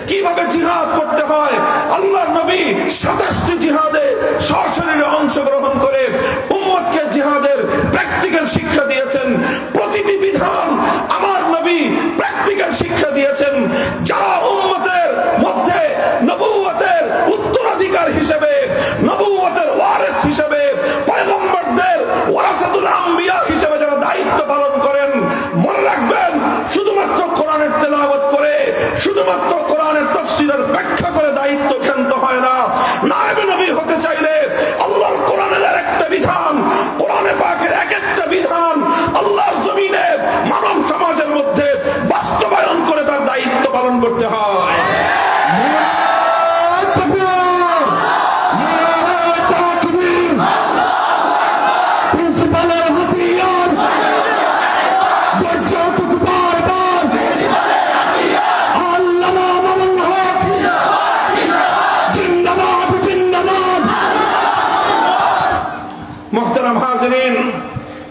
কিভাবে জিহাদ করতে হয়। আল্লাহর নবী 27টি জিহাদে সশরীরে অংশগ্রহণ করে উম্মতকে জিহাদের প্র্যাকটিক্যাল শিক্ষা দিয়েছেন। প্রতিটি বিধান আমার নবী প্র্যাকটিক্যাল শিক্ষা দিয়েছেন। যারা উম্মতের মধ্যে নবুয়তের উত্তরাধিকার হিসেবে, নবুয়তের ওয়ারিস হিসেবে, পয়গম্বরদের ওয়ারাসাতুল আম্বিয়া হিসেবে যারা দায়িত্ব পালন করেন, মনে রাখবেন শুধুমাত্র কোরআনের তেলাওয়াত করে, শুধুমাত্র কোরআনের তাফসীরের ব্যাখ্যা করে দায়িত্ব ক্ষান্ত হয় না। নায়েবে নবী হতে চাইলে আল্লাহর কোরআনের একটা বিধান, কোরআনে পাকের এক একটা বিধান আল্লাহর জমিনে মানব সমাজের মধ্যে বাস্তবায়ন করে তার দায়িত্ব পালন করতে হয়।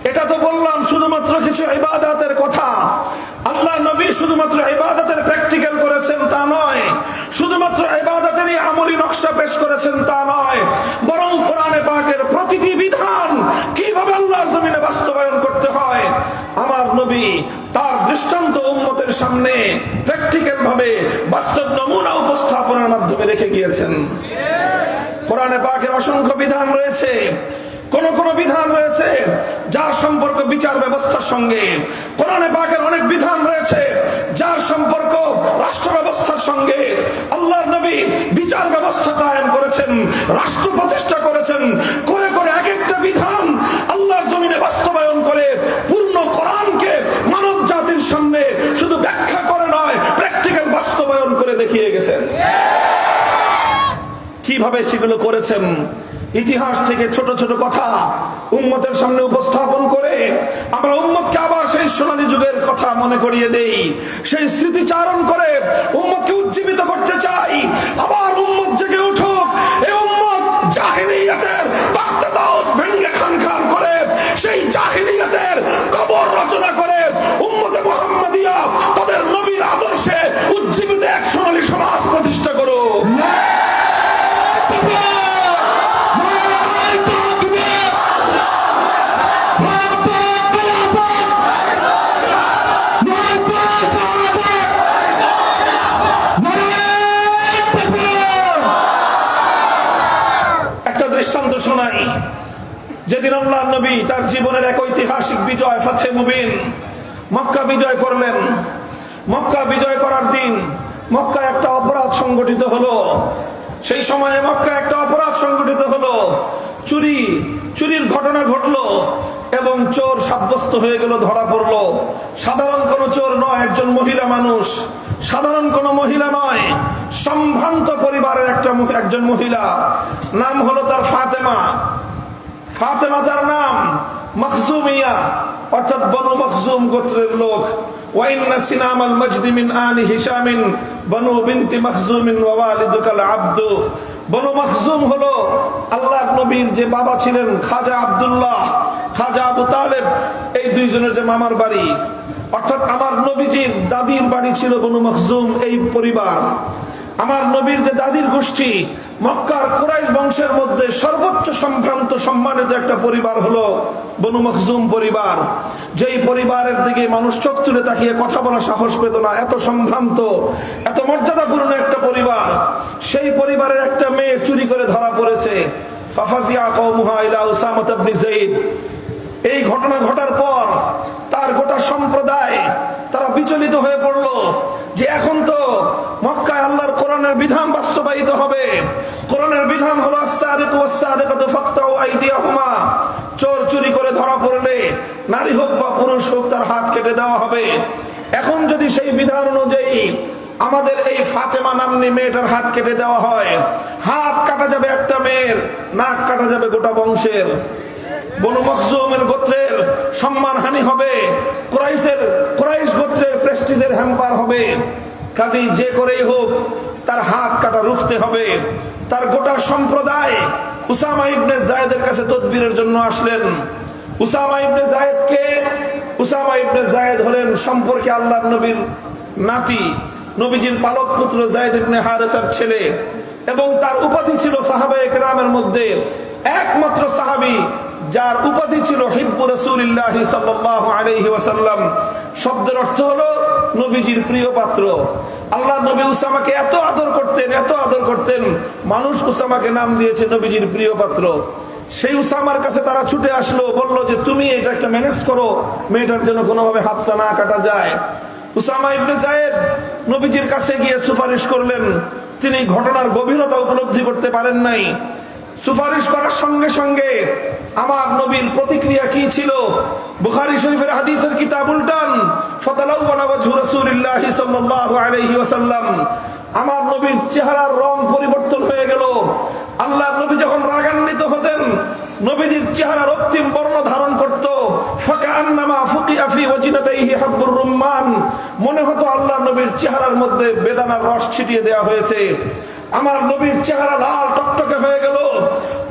এটা তো বললাম শুধুমাত্র কিছু ইবাদতের কথা। আল্লাহ নবী শুধুমাত্র ইবাদতের প্র্যাকটিক্যাল করেছেন তা নয়, শুধুমাত্র ইবাদতেরই আমলি নকশা পেশ করেছেন তা নয়, বরং কোরআনে পাকের প্রতিটি বিধান কিভাবে আল্লাহর জমিনে বাস্তবায়ন করতে হয় আমার নবী তার দৃষ্টান্ত উম্মতের সামনে প্র্যাকটিক্যাল ভাবে বাস্তব নমুনা উপস্থাপনের মাধ্যমে রেখে গিয়েছেন। কোরআনে পাকের অসংখ্য বিধান রয়েছে। কোন কোন বিধান রয়েছে যার সম্পর্ক বিচার ব্যবস্থার সঙ্গে। কোরআনে পাকের অনেক বিধান রয়েছে যার সম্পর্ক রাষ্ট্র ব্যবস্থার সঙ্গে। আল্লাহর নবী বিচার ব্যবস্থা কায়েম করেছেন, রাষ্ট্র প্রতিষ্ঠা করেছেন, করে করে এক একটা বিধান আল্লাহর জমিনে বাস্তবায়ন করে পূর্ণ কোরআনকে মানব জাতির সামনে শুধু ব্যাখ্যা করে নয়, প্র্যাকটিক্যাল বাস্তবায়ন করে দেখিয়ে গেছেন। কিভাবে সেগুলো করেছেন ইতিহাস থেকে ছোট ছোট কথা উম্মতের সামনে উপস্থাপন করে আমরা উম্মতকে আবার সেই সোনালী যুগের কথা মনে করিয়ে দেই, সেই স্মৃতিচারণ করে উম্মতকে উজ্জীবিত করতে চাই। আবার উম্মত জেগে উঠুক। এই উম্মত জাহিলিয়াতের তাখতে তাওত ভেঙে খান খান করে সেই জাহিলিয়াতের কবর রচনা করে উম্মতে মুহাম্মাদিয়া তাদের নবীর আদর্শে উজ্জীবিত এক সোনালী সমাজ প্রতিষ্ঠা করুক। শোনাই, যেদিন আল্লাহর নবী তার জীবনের এক ঐতিহাসিক বিজয় ফাতহে মুবিন মক্কা বিজয় করলেন। মক্কা বিজয় করার দিন মক্কায় একটা অপরাধ সংগঠিত হলো। সেই সময়ে মক্কায় একটা অপরাধ সংগঠিত হলো, চুরির ঘটনা ঘটলো এবং চোর সাব্যস্ত হয়ে গেল, ধরা পড়লো। সাধারণ কোনো চোর নয়, একজন মহিলা মানুষ, সাধারণ কোনো মহিলা নয়, সম্ভ্রান্ত পরিবারের একজন মহিলা। নাম হলো তার ফাতেমা। ফাতেমা তার নাম, মখজুমিয়া অর্থাৎ বনু মখজুম গোত্রের লোক। ওয়াইন্না সিনামাল মজদি মিন আনি হিশামিন বনু বিনতি মখজুমিন ওয়া ওয়ালিদুকাল আব্দু। বনু মখজুম হলো আল্লাহর নবীর যে বাবা ছিলেন খাজা আব্দুল্লাহ, খাজা আবু তালেব, এই দুইজনের যে মামার বাড়ি, অর্থাৎ আমার নবীজির দাদির বাড়ি ছিল বনু মখজুম এই পরিবার। আমার নবীর যে দাদির গোষ্ঠী মক্কার কুরাইশ বংশের মধ্যে সর্বোচ্চ সম্ভ্রান্ত সম্মানিত একটা পরিবার হলো বনু মখজুম পরিবার। যেই পরিবারের দিকে মানুষ চোখ তুলে তাকিয়ে কথা বলার সাহস পেত না, এত সম্ভ্রান্ত, এত মর্যাদাপূর্ণ একটা পরিবার। সেই পরিবারের একটা মেয়ে চুরি করে ধরা পড়েছে। ফাফাজিয়া কওমুহা ইলা উসামা ইবনে যায়েদ। এই ঘটনা ঘটার পর তার গোটা সম্প্রদায় তারা বিচলিত হয়ে পড়ল যে এখন তো মক্কায় আল্লাহর কোরআনের বিধান বাস্তবায়িত হবে। কোরআনের বিধান হলো আস-সারিকু ওয়াস-সারিকাতু ফাকতাউ আইদিয়াহুমা। চোর চুরি করে ধরা পড়লে নারী হোক বা পুরুষ হোক তার হাত কেটে দেওয়া হবে। এখন যদি সেই বিধান অনুযায়ী আমাদের এই ফাতেমা নামনি মেয়েটার হাত কেটে দেওয়া হয়, হাত কাটা যাবে একটা মেয়ের, নাক কাটা যাবে গোটা বংশের। বনু মখজুমের গোত্রের সম্মানহানি হবে, কুরাইশ গোত্রের প্রেস্টিজের হ্যাম্পার হবে। কাজেই যে করেই হোক তার হাত কাটা রুখতে হবে। তার গোটা সম্প্রদায় উসামা ইবনে যায়েদের কাছে তদবিরের জন্য আসলেন। উসামা ইবনে যায়েদ হলেন সম্পর্কে আল্লাহর নবীর নাতি, নবীজির পালক পুত্র যায়েদ ইবনে হারেসার ছেলে, এবং তার উপাধি ছিল সাহাবায়ে কেরামের মধ্যে একমাত্র সাহাবী যার উপাধি ছিল হিব্বু রাসূলিল্লাহ সাল্লাল্লাহু আলাইহি ওয়াসাল্লাম। শব্দের অর্থ হলো নবীজির প্রিয় পাত্র। আল্লাহ নবী উসামাকে এত আদর করতেন, মানুষ উসামাকে নাম দিয়েছে নবীজির প্রিয় পাত্র। সেই উসামার কাছে তারা ছুটে আসলো, বলল যে তুমি এটা একটা ম্যানেজ করো, মেয়েটার জন্য কোনোভাবে হাতটা না কাটা যায়। উসামা ইবনে যায়েদ নবীজির কাছে গিয়ে সুপারিশ করলেন। তিনি ঘটনার গভীরতা উপলব্ধি করতে পারেন নাই। সুপারিশ করার সঙ্গে সঙ্গে আমার নবীর প্রতিক্রিয়া কি ছিল? বুখারী শরীফের হাদিসের কিতাব উল্টান, ফাতালাওয়ানা ওয়াজহু রাসূলিল্লাহি সাল্লাল্লাহু আলাইহি ওয়াসাল্লাম। আমার নবীর চেহারার রং পরিবর্তন হয়ে গেল। আল্লাহর নবী যখন রাগান্বিত হতেন, নবীজির চেহারা রক্তিম বর্ণ ধারণ করত। ফাকান্নামা ফুকিয়া ফি ওয়াজনাতাইহি হাব্বুর রুম্মান, মনে হতো আল্লাহর নবীর চেহারার মধ্যে বেদানার রস ছিটিয়ে দেওয়া হয়েছে। আমার নবীর চেহারা লাল টকটকে হয়ে গেল।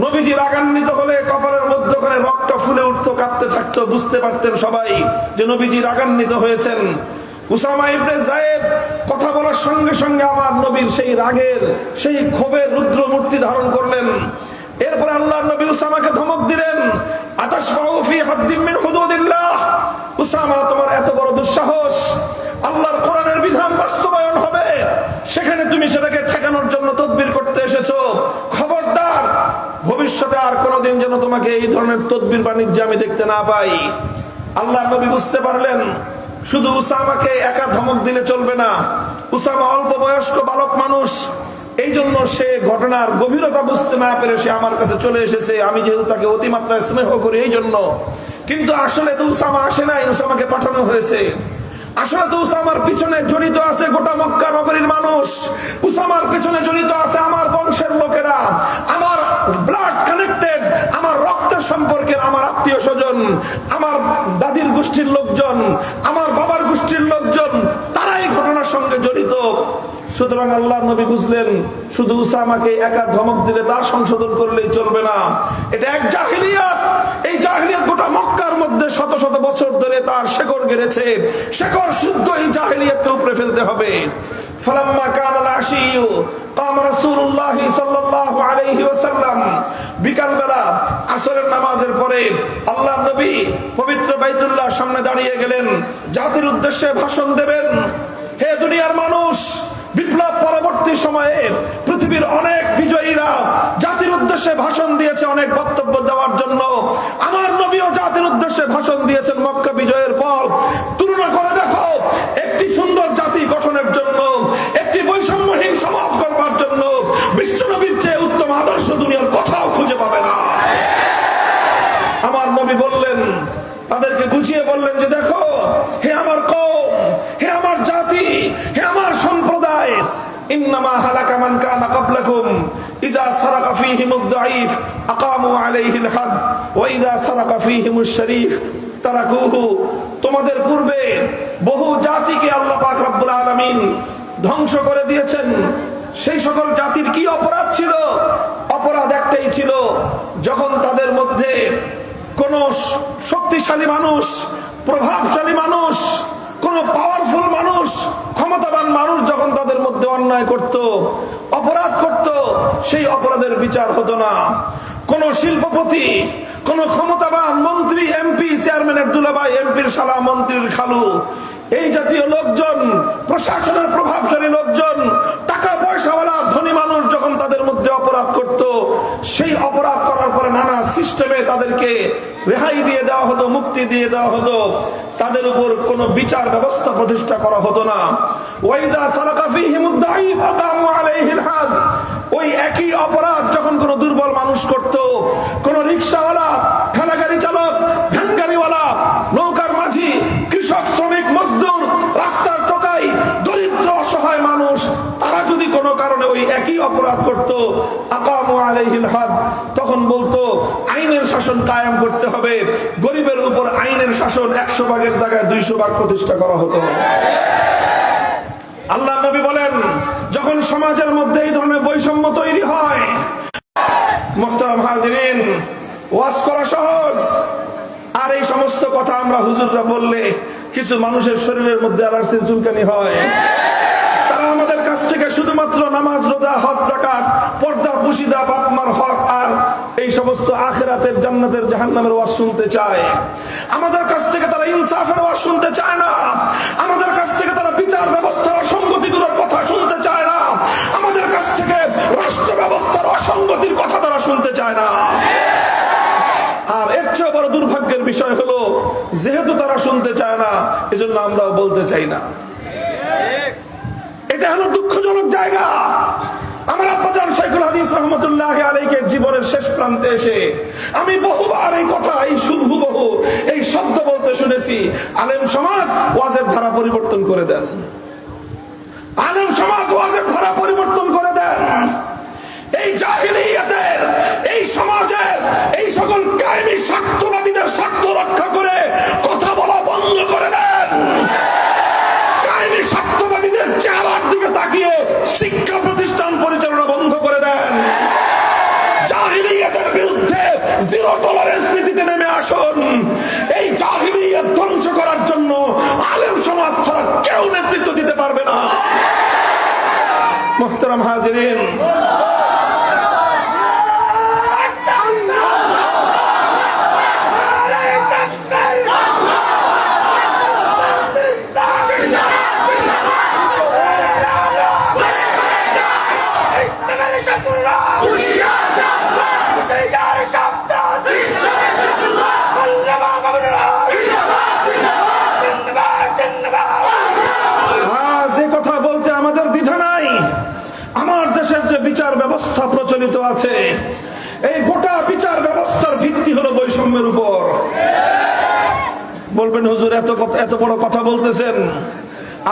নবীজি রাগান্বিত হলে কপালের মধ্যখানে রক্ত ফুলে উঠতো, কাঁপতে থাকতো। বুঝতে পারতেন সবাই যে নবীজি রাগান্বিত হয়েছেন। উসামা ইবনে যায়েদ কথা বলার সঙ্গে সঙ্গে আমার নবীর সেই রাগের, সেই ক্ষোভের রুদ্র মূর্তি ধারণ করলেন। এরপরে আল্লাহর নবী উসামাকে ধমক দিলেন, আতাশফাউ ফি হাদ্দিম মিন হুদুদিল্লাহ, উসামা তোমার এত বড় দুঃসাহস, আল্লাহর কোরআনের বিধান বাস্তবায়ন হবে, সেখানে তুমি সেটাকে ঠেকানোর জন্য তদবির করতে এসেছো। খবরদার, ভবিষ্যতে আর কোনোদিন যেন তোমাকে এই ধরনের তদবির বাণিজ্য আমি দেখতে না পাই। আল্লাহর নবী বুঝতে পারলেন শুধু উসামাকে একা ধমক দিলে চলবে না। উসামা অল্প বয়স্ক বালক মানুষ, এই জন্য সে ঘটনার গভীরতা বুঝতে না পেরে সে আমার কাছে চলে এসেছে। আমি যেহেতু তাকে অতিমাত্রায় স্নেহ করি এই জন্য। কিন্তু আসলে তো উসামা আসে নাই, উসামাকে পাঠানো হয়েছে। আসলে তো উসামার পিছনে জড়িত আছে গোটা মক্কা নগরীর মানুষ। উসামার পিছনে জড়িত আছে আমার বংশের লোকেরা, আমার ব্লাড কানেক্টেড, আমার রক্তের সম্পর্কের, আমার আত্মীয় স্বজন, আমার দাদির গোষ্ঠীর লোকজন, আমার বাবার গোষ্ঠীর লোকজন, তারাই ঘটনার সঙ্গে জড়িত। সুতরাং আল্লাহ নবী বুঝলেন শুধু উসামাকে একা ধমক দিলে তার সংশোধন করলেই চলবে না। এটা এক জাহিলিয়াত। এই জাহিলিয়াত গোটা মক্কার মধ্যে শত শত বছর ধরে তার শেকড় গেড়েছে। শেকড় শুদ্ধ এই জাহিলিয়াতকে উপড়ে ফেলতে হবে। ফালাম্মা কানাল আশিয়ু কাম রাসূলুল্লাহ সাল্লাল্লাহু আলাইহি ওয়াসাল্লাম, বিকালবেলা আসরের নামাজের পরে আল্লাহর নবী পবিত্র বাইতুল্লাহর সামনে দাঁড়িয়ে গেলেন, জাতির উদ্দেশ্যে ভাষণ দেবেন। হে দুনিয়ার মানুষ, বিপ্লব পরবর্তী সময়ে পৃথিবীর অনেক বিজয়ীরা জাতির উদ্দেশ্যে ভাষণ দিয়েছে অনেক বক্তব্য দেওয়ার জন্য। আমার নবীও জাতির উদ্দেশ্যে ভাষণ দিয়েছেন মক্কা বিজয়ের পর। তুলনা করে দেখো, একটি সুন্দর জাতি গঠনের জন্য, একটি বৈষম্যহীন সমাজ গড়বার জন্য বিশ্বনবীর চেয়ে উত্তম আদর্শ দুনিয়ার কোথাও খুঁজে পাবে না। আমার নবী বললেন, তাদেরকে বুঝিয়ে বললেন যে দেখো, হে আমার কওম, হে আমার জাতি, হে আমার সম্প্রদায়, ইন্নামা হালাকা মান কানা ক্বাবলাকুম ইযা সারাকা ফীহিমুদ দাঈফ আকামু আলাইহিল হাদ ওয়া ইযা সারাকা ফীহিমুশ শরীফ তারাকুহু। তোমাদের পূর্বে বহু জাতিকে আল্লাহ পাক রব্বুল আলামিন ধ্বংস করে দিয়েছেন। সেই সকল জাতির কি অপরাধ ছিল? অপরাধ একটাই ছিল, যখন তাদের মধ্যে কোন শক্তিশালী মানুষ, প্রভাবশালী মানুষ, কোন পাওয়ারফুল মানুষ, ক্ষমতাবান মানুষ যখন তাদের মধ্যে অন্যায় করত, অপরাধ করত, সেই অপরাধের বিচার হতো না। কোন শিল্পপতি, কোন ক্ষমতাবান মন্ত্রী, এমপি, চেয়ারম্যানের দুলাভাই, এমপির শালা, মন্ত্রীর খালু, এই জাতীয় লোকজন, প্রশাসনের প্রভাবশালী লোকজন, টাকা পয়সাওয়ালা ধনী মানুষ যখন তাদের মধ্যে অপরাধ করত, সেই অপরাধ করার পরে নানা সিস্টেমে তাদেরকে রেহাই দিয়ে দেওয়া হতো, মুক্তি দিয়ে দেওয়া হতো। তাদের উপর কোনো বিচার ব্যবস্থা প্রতিষ্ঠা করা হতো না। ওয়াইজা সালাকা ফীহিমুদ দাঈফ আকামু আলাইহিল হাদ, ওই একই অপরাধ যখন কোনো দুর্বল মানুষ করত, কোন রিকশাওয়ালা, ঠেলাগাড়ি চালক, ভ্যান গাড়িওয়ালা, নৌকার মাঝি, কৃষক, শ্রমিক, মজদুর, রাস্তার টোকাই, দরিদ্র অসহায় মানুষ, তারা যদি কোনো কারণে ওই একই অপরাধ করত, আকামু আলাইহিল হাদ, তখন বলতো আইনের শাসন কায়েম করতে হবে। গরিবের উপর আইনের শাসন 100 ভাগের জায়গায় 200 ভাগ প্রতিষ্ঠা করা হতো। আল্লাহ নবী বলেন, যখন সমাজের মধ্যে এই ধরনের বৈষম্য তৈরি হয়, মুহতারাম হাজিরিন, ওয়াজ করা সহজ, আর এই সমস্ত কথা আমরা হুজুররা বললে কিছু মানুষের শরীরের মধ্যে অ্যালার্জির চুলকানি হয়। তারা আমাদের কাছ থেকে শুধুমাত্র নামাজ, রোজা, হজ, যাকাত, পর্দা, পুশিদা, বাপ মার হক আর এই সমস্ত আখিরাতের, জান্নাতের, জাহান্নামের ওয়াজ শুনতে চায়। আমাদের কাছ থেকে তারা ইনসাফের ওয়াজ শুনতে চায় না। আমাদের কাছ থেকে তারা বিচার ব্যবস্থার অসঙ্গতিগুলোর কথা শুনতে চায় না। আমাদের কাছ থেকে রাষ্ট্র ব্যবস্থার অসঙ্গতির কথা তারা শুনতে চায় না। আর এর চেয়ে বড় দুর্ভাগ্যের বিষয় হলো, যেহেতু তারা শুনতে চায় না, এজন্য আমরাও বলতে চাই না। এটা হলো দুঃখজনক জায়গা। আমার আব্বাজান শাইখুল হাদিস রহমতুল্লাহ আলাইহির জীবনের শেষ প্রান্তে এসে আমি বহুবার এই কথা, এই হুবহু এই শব্দ বলতে শুনেছি, আলেম সমাজ ওয়াজের ধারা পরিবর্তন করে দেন। আলেম সমাজ ওয়াজের ধারা পরিবর্তন করে দেন। এই জাহিলিয়াতের, এই সমাজের, এই সকল কায়েমি স্বার্থবাদীদের স্বার্থ রক্ষা করে কথা বলা বন্ধ করে দেন। কায়েমি স্বার্থবাদীদের চেহারার দিকে তাকিয়ে শিক্ষা প্রতিষ্ঠান পরিচালনা বন্ধ করে দেন। জাহিলিয়াতের বিরুদ্ধে জিরো টলারেন্স নীতিতে নেমে আসুন। এই জাহিলিয়াত ধ্বংস করার জন্য আলেম সমাজ ছাড়া কেউ নেতৃত্ব দিতে পারবে না। মুহতারাম হাজিরিন, যে কথা বলতে আমাদের দ্বিধা নাই, আমার দেশের যে বিচার ব্যবস্থা প্রচলিত আছে, এই গোটা বিচার ব্যবস্থার ভিত্তি হলো বৈষম্যের উপর। বলবেন হুজুর এত বড় কথা বলতেছেন,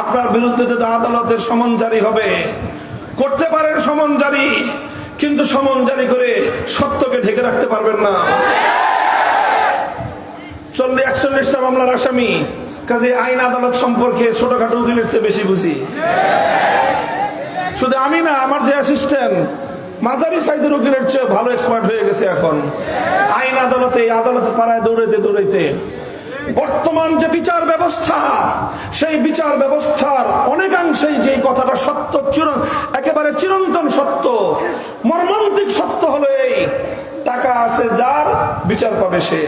আপনার বিরুদ্ধে তো আদালতের সমন জারি হবে। করতে পারেন সমন জারি, কিন্তু সমন জারি করে সত্যকে ঢেকে রাখতে পারবেন না। 41টা মামলার আসামি, কাজে আইন আদালত সম্পর্কে ছোটখাটো উকিলের চেয়ে বেশি বুঝি। শুধু আমি না, আমার যে অ্যাসিস্ট্যান্ট মাঝারি সাইজের উকিলের চেয়ে ভালো এক্সপার্ট হয়ে গেছে এখন আইন আদালতে, আদালতে পাড়ায় দৌড়াইতে দৌড়াইতে। বর্তমান যে বিচার ব্যবস্থা, সেই বিচার ব্যবস্থার অনেকাংশেই যে কথাটা সত্য, একেবারে চিরন্তন সত্য, মর্মান্তিক সত্য হলো এই, টাকা আছে যার বিচার পাবে সে।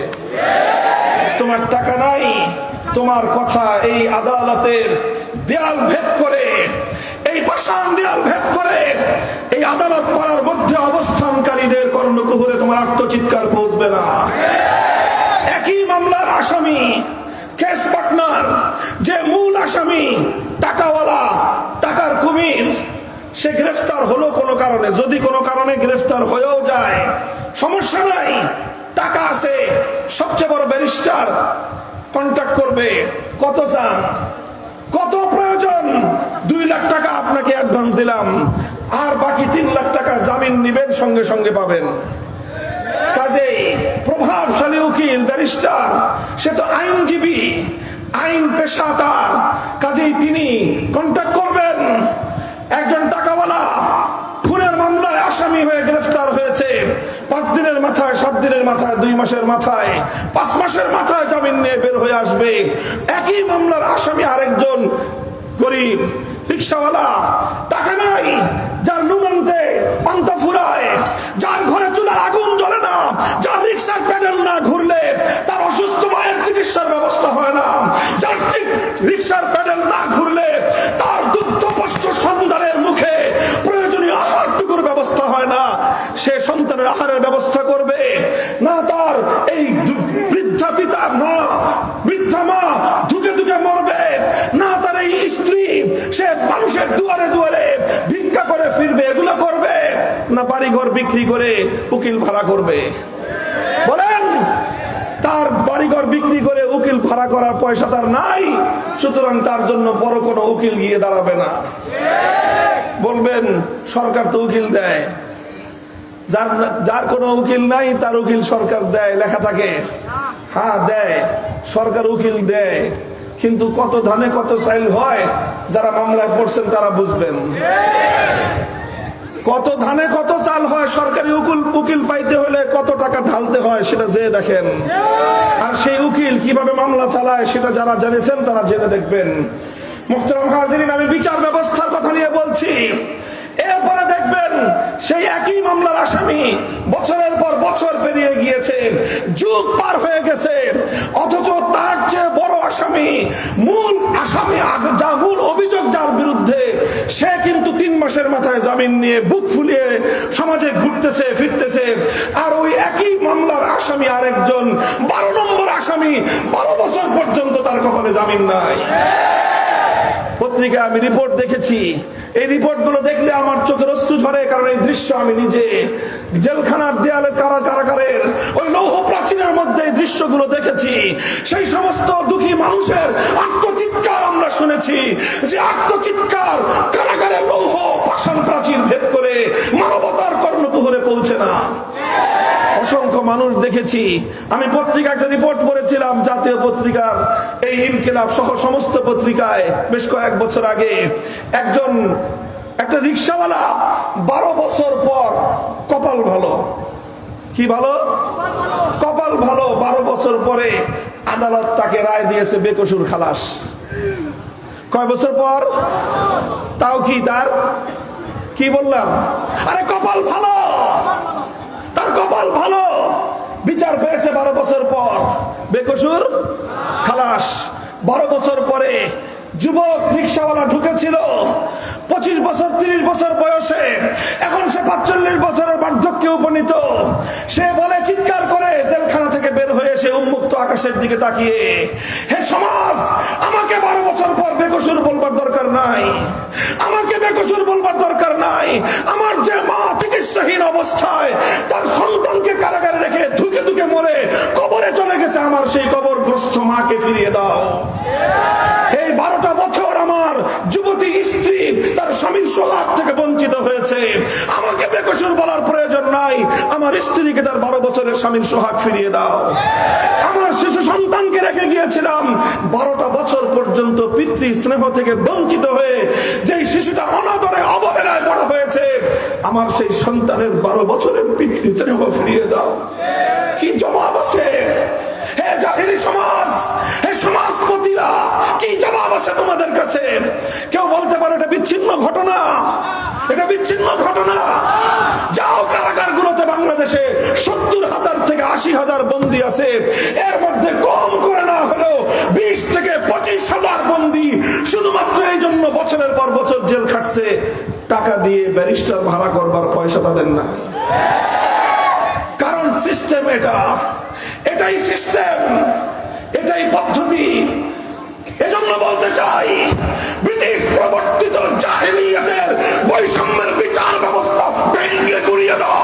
তোমার টাকা নাই, তোমার কথা এই আদালতের দেয়াল ভেদ করে, এই পাষাণ দেয়াল ভেদ করে এই আদালত পাড়ার মধ্যে অবস্থানকারীদের কর্ণকুহরে তোমার আত্মচিৎকার পৌঁছবে না। একই মামলার আসামি, কেস পার্টনার, যে মূল আসামি টাকাওয়ালা, টাকার কুমির, সে গ্রেফতার হলো কোনো কারণে, যদি কোনো কারণে গ্রেফতার হয়েও যায় সমস্যা নাই, টাকা আছে, সবচেয়ে বড় ব্যারিস্টার কন্ট্যাক্ট করবে, কত চান, কত প্রয়োজন, 2 লাখ টাকা আপনাকে অ্যাডভান্স দিলাম, আর বাকি 3 লাখ টাকা জামিন নিবেন, সঙ্গে সঙ্গে পাবেন। কাজেই প্রভাবশালী উকিল, ব্যারিস্টার, সে তো আইনজীবী, আইন পেশা তার, কাজেই তিনি কন্ট্যাক্ট করবেন। একজন টাকাওয়ালা খুনের মামলায় আসামি হয়ে গ্রেফতার হয়েছে, 5 দিনের মাথায়, 7 দিনের মাথায়, 2 মাসের মাথায়, 5 মাসের মাথায় জামিন নিয়ে বের হয়ে আসবে। একই মামলার আসামি আরেকজন গরিব রিক্সাওয়ালা, টাকা নাই, যার নুনন্তে পান্তা ফুরায়, যার ঘরে চুলার আগুন জ্বলে না, যার রিক্সার প্যাডেল না ঘুরলে তার অসুস্থ মায়ের চিকিৎসার ব্যবস্থা হয় না, যার রিক্সার প্যাডেল না ঘুরলে তার দুগ্ধপোষ্য সন্তানের মুখে প্রয়োজনীয় আহারটুকুর ব্যবস্থা হয় না, সে সন্তানের আহারের ব্যবস্থা করবে না, তার এই বৃদ্ধা পিতা মা, বৃদ্ধা মা ধুকে ধুকে মরবে না, তার এই স্ত্রী সে মানুষের দুয়ারে দুয়ারে ভিক্ষা করে ফিরবে, এগুলো করবে না, বাড়িঘর বিক্রি করে উকিল ভাড়া করবে? বলেন, তার বাড়িঘর বিক্রি করে উকিল ভাড়া করার পয়সা তার নাই, সুতরাং তার জন্য বড় কোনো উকিল গিয়ে দাঁড়াবে না। বলবেন সরকার তো উকিল দেয়, যার কোনো উকিল নাই তার উকিল সরকার দেয়, লেখা থাকে। হ্যাঁ দেয়, সরকার উকিল দেয়, কিন্তু কত ধানে কত চাইল হয়, যারা মামলায় পড়ছেন তারা বুঝবেন। কত ধানে কত চাল হয়, সরকারি উকিল পাইতে হলে কত টাকা ঢালতে হয় সেটা যে দেখেন। আর সেই উকিল কিভাবে মামলা চালায় সেটা যারা জেনেছেন তারা জেনে দেখবেন। মুহতারাম হাজিরিন, আমি বিচার ব্যবস্থার কথা নিয়ে বলছি। এরপরে দেখবেন সেই একই মামলার আসামি বছরের পর বছর পেরিয়ে গিয়েছে, যুগ পার হয়ে গেছে, অথচ তার চেয়ে বড় আসামি, মূল আসামি, যা মূল অভিযোগ যার বিরুদ্ধে, সে কিন্তু 3 মাসের মাথায় জামিন নিয়ে বুক ফুলিয়ে সমাজে ঘুরতেছে ফিরতেছে। আর ওই একই মামলার আসামি আরেকজন 12 নম্বর আসামি, 12 বছর পর্যন্ত তার কপালে জামিন নাই। পত্রিকায় আমি রিপোর্ট দেখেছি, এই রিপোর্টগুলো দেখলে আমার চোখের অশ্রু ঝরে, কারণ এই দৃশ্য আমি নিজে জেলখানার দেয়ালে কারাগারের ওই লৌহ প্রাচীরের মধ্যে এই দৃশ্যগুলো দেখেছি। সেই সমস্ত দুঃখী মানুষের আত্মচিৎকার আমরা শুনেছি, যে আত্মচিৎকার কারাগারের লৌহ পাষাণ প্রাচীর ভেদ করে মানবতার কর্ণকুহরে পৌঁছে না। অসংখ্য মানুষ দেখেছি। আমি পত্রিকা একটা রিপোর্ট পড়েছিলাম, জাতীয় পত্রিকার এই ইনকিলাব সহ সমস্ত পত্রিকায় বেশ কয়েক বছর আগে। একটা রিক্সাওয়ালা 12 বছর পর কপাল ভালো, কি ভালো, কপাল ভালো, 12 বছর পরে আদালত তাকে রায় দিয়েছে বেকসুর খালাস। কয় বছর পর? তাও কি তার, কি বললাম, আরে কপাল ভালো, তার কপাল ভালো, বিচার পেয়েছে 12 বছর পর, বেকসুর খালাস। 12 বছর পরে যুবক রিক্সাওয়ালা ঢুকেছিল 25 বছর 30 বছর বয়সে, এখন সে 45 বছরের বার্ধক্যে উপনীত। সে বলে চিৎকার করে জেলখানা থেকে বের হয়ে সে উন্মুক্ত আকাশের দিকে তাকিয়ে, হে সমাজ, আমাকে 12 বছর পর বেকসুর বলবার দরকার নাই, আমাকে বেকসুর বলবার দরকার নাই। আমার যে মা চিকিৎসাহীন অবস্থায় তার সন্তানকে কারাগারে রেখে ধুকে ধুকে মরে কবরে চলে গেছে, আমার সেই কবরগ্রস্ত মাকে ফিরিয়ে দাও। এই 12টা বছর আমার যুবতী স্ত্রী তার স্বামীর সোহাগ থেকে বঞ্চিত হয়েছে, আমাকে বেকসুর বলার প্রয়োজন নাই, আমার স্ত্রীকে তার 12 বছরের স্বামীর সোহাগ ফিরিয়ে দাও। আমার শিশু সন্তানকে রেখে গিয়েছিলাম 12টা বছর পর্যন্ত পিতৃ স্নেহ থেকে বঞ্চিত হয়ে, যেই শিশুটা অনাদরে অবহেলায় বড় হয়েছে, আমার সেই সন্তানের 12 বছরের পিতৃ স্নেহ ফিরিয়ে দাও। কি জবাব আছে? হে জাহেলি সমাজ, হে সমাজপতিরা, কি জবাব আছে তোমাদের কাছে? কেউ বলতে পারে এটা বিচ্ছিন্ন ঘটনা, এটা বিচ্ছিন্ন ঘটনা। যাও কারাগারগুলোতে, বাংলাদেশে 70,000 থেকে 80,000 বন্দী আছে, এর মধ্যে কম করে না হলেও 20 থেকে 25,000 বন্দী শুধুমাত্র এই জন্য বছরের পর বছর জেল খাটছে, টাকা দিয়ে ব্যারিস্টার ভাড়া করবার পয়সা তাদের না। কারণ সিস্টেম এটা, এটাই সিস্টেম, এটাই পদ্ধতি। এজন্য বলতে চাই, ব্রিটিশ প্রবর্তিত জাহেলিয়াতের বৈষম্যের বিচার ব্যবস্থা ভেঙে গুড়িয়ে দাও।